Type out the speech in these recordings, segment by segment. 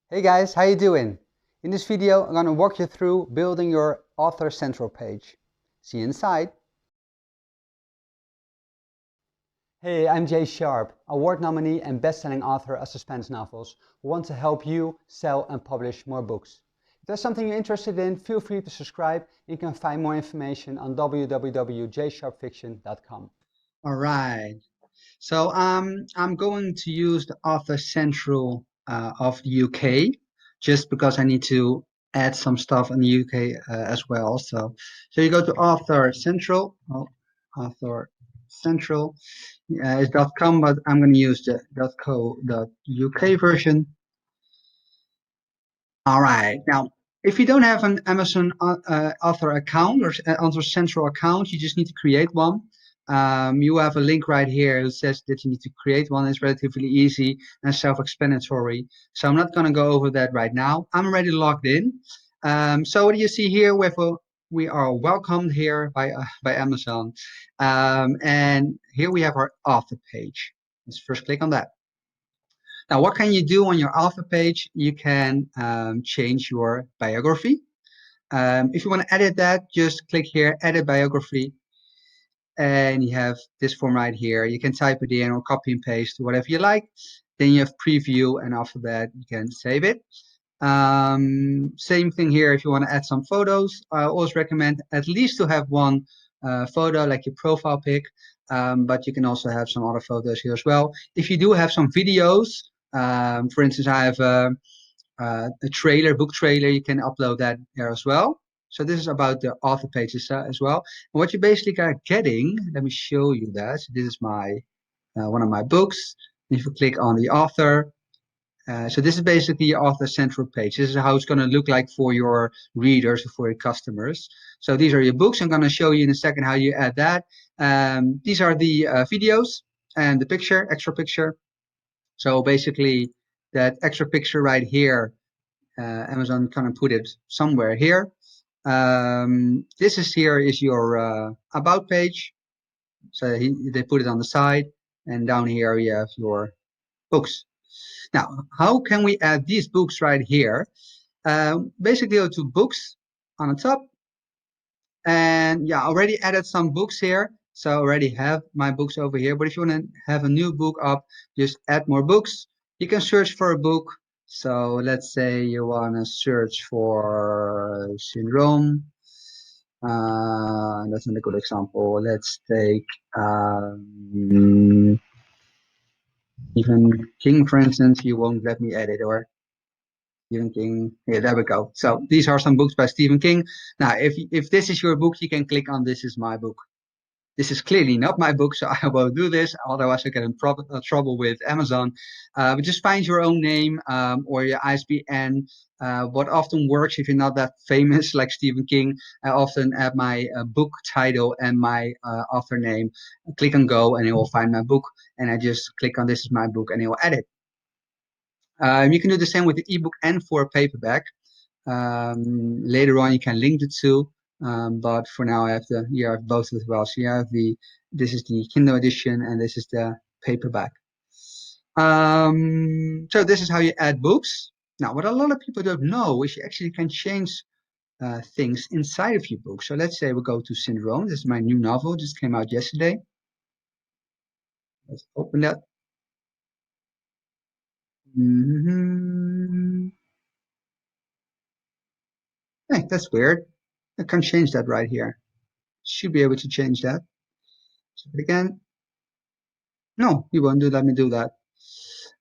Hey guys, how you doing? In this video, I'm going to walk you through building your Author Central page. See you inside. Hey, I'm J.sharpe, award nominee and best-selling author of suspense novels who want to help you sell and publish more books. If there's something you're interested in, feel free to subscribe. You can find more information on www.jsharpefiction.com. All right. So I'm going to use the Author Central of the UK just because I need to add some stuff in the UK as well. So you go to Author Central. Oh, Author Central is .com, but I'm going to use the .co.uk version. All right. Now, if you don't have an Amazon Author account or Author Central account, you just need to create one. You have a link right here that says that you need to create one. It's relatively easy and self-explanatory. So I'm not going to go over that right now. I'm already logged in. So what do you see here? We are welcomed here by Amazon. And here we have our author page. Let's first click on that. Now, what can you do on your author page? You can change your biography. If you want to edit that, just click here, edit biography. And you have this form right here. You can type it in or copy and paste whatever you like. Then you have preview, and after that, you can save it. Same thing here if you want to add some photos. I always recommend at least to have one photo, like your profile pic. But you can also have some other photos here as well. If you do have some videos, for instance, I have a trailer, book trailer, you can upload that here as well. So this is about the author pages as well. And what you basically are getting, let me show you that. So this is my one of my books. If you click on the author, so this is basically your Author Central page. This is how it's going to look like for your readers or for your customers. So these are your books. I'm going to show you in a second how you add that. These are the videos and the picture, extra picture. So basically that extra picture right here, Amazon kind of put it somewhere here. This is here is your about page. So they put it on the side, and down here you have your books. Now, how can we add these books right here? Basically go to books on the top. And yeah, I already added some books here. So I already have my books over here. But if you want to have a new book up, just add more books. You can search for a book. So let's say you want to search for syndrome. That's not a good example. Let's take Stephen King, for instance. You won't let me edit, or Stephen King. Yeah, there we go. So these are some books by Stephen King. Now, if this is your book, you can click on "This is my book." This is clearly not my book, so I won't do this. Otherwise, I get in trouble with Amazon. But just find your own name or your ISBN. What often works if you're not that famous like Stephen King, I often add my book title and my author name. Click on go, and it will find my book. And I just click on "This is my book," and it will edit. You can do the same with the ebook and for paperback. Later on, you can link the two, but for now, I have both as well. So you have this is the Kindle edition, and this is the paperback. So this is how you add books. Now, what a lot of people don't know is you actually can change things inside of your book. So let's say we go to Syndrome. This is my new novel, just came out yesterday. Let's open that. Hey, that's weird. I can change that right here. Should be able to change that. So again. No, you won't let me do that.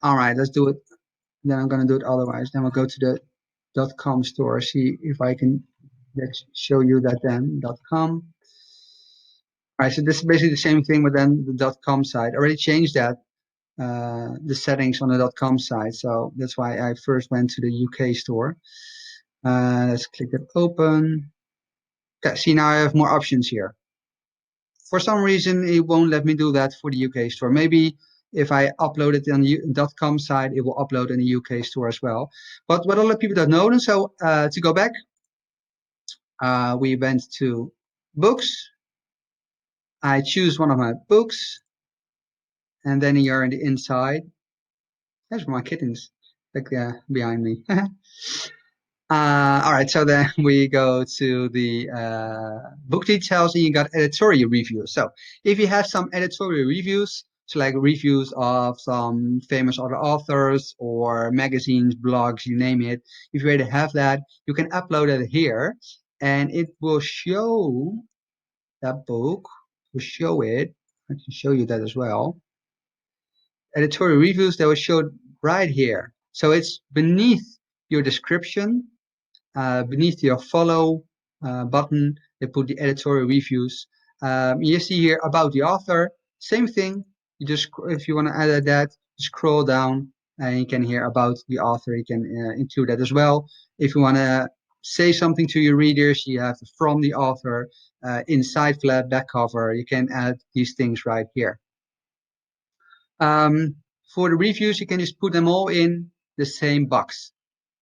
All right, let's do it. Then I'm going to do it otherwise. Then we'll go to the .com store, see if I can show you that then, .com. All right, so this is basically the same thing, but then the .com side. I already changed that, the settings on the .com side. So that's why I first went to the UK store. Let's click it open. Okay, see, now I have more options here. For some reason, it won't let me do that for the UK store. Maybe if I upload it on the .com side, it will upload in the UK store as well. But what a lot of people don't know, and so to go back, we went to books. I choose one of my books, and then here in the inside, there's my kittens. like behind me. All right, so then we go to the book details, and you got editorial reviews. So if you have some editorial reviews, so like reviews of some famous other authors or magazines, blogs, you name it, if you already have that, you can upload it here, and it will show that book, will show it. I can show you that as well. Editorial reviews, they will show right here. So it's beneath your description. Beneath your follow button, they put the editorial reviews. You see here about the author, same thing. You just, if you want to edit that, scroll down and you can hear about the author. You can include that as well. If you want to say something to your readers, you have from the author, inside flap, back cover. You can add these things right here. For the reviews, you can just put them all in the same box.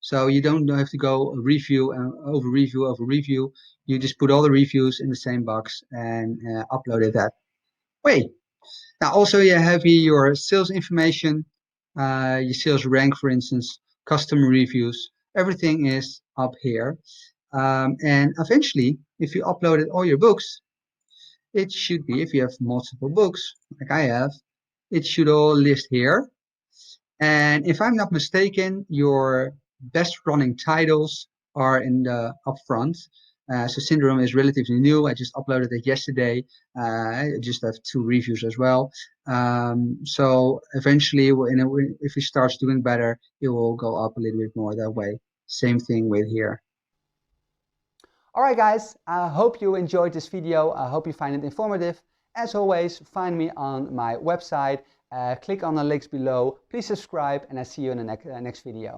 So you don't have to go review over review over review. You just put all the reviews in the same box and upload it that way. Now also you have here your sales information, your sales rank, for instance, customer reviews. Everything is up here. And eventually, if you uploaded all your books, it should be, if you have multiple books, like I have, it should all list here. And if I'm not mistaken, your best running titles are in the upfront. So Syndrome is relatively new. I just uploaded it yesterday. I just have 2 reviews as well. So eventually, if it starts doing better, it will go up a little bit more that way. Same thing with here. Alright guys, I hope you enjoyed this video. I hope you find it informative. As always, find me on my website. Click on the links below. Please subscribe, and I see you in the next video.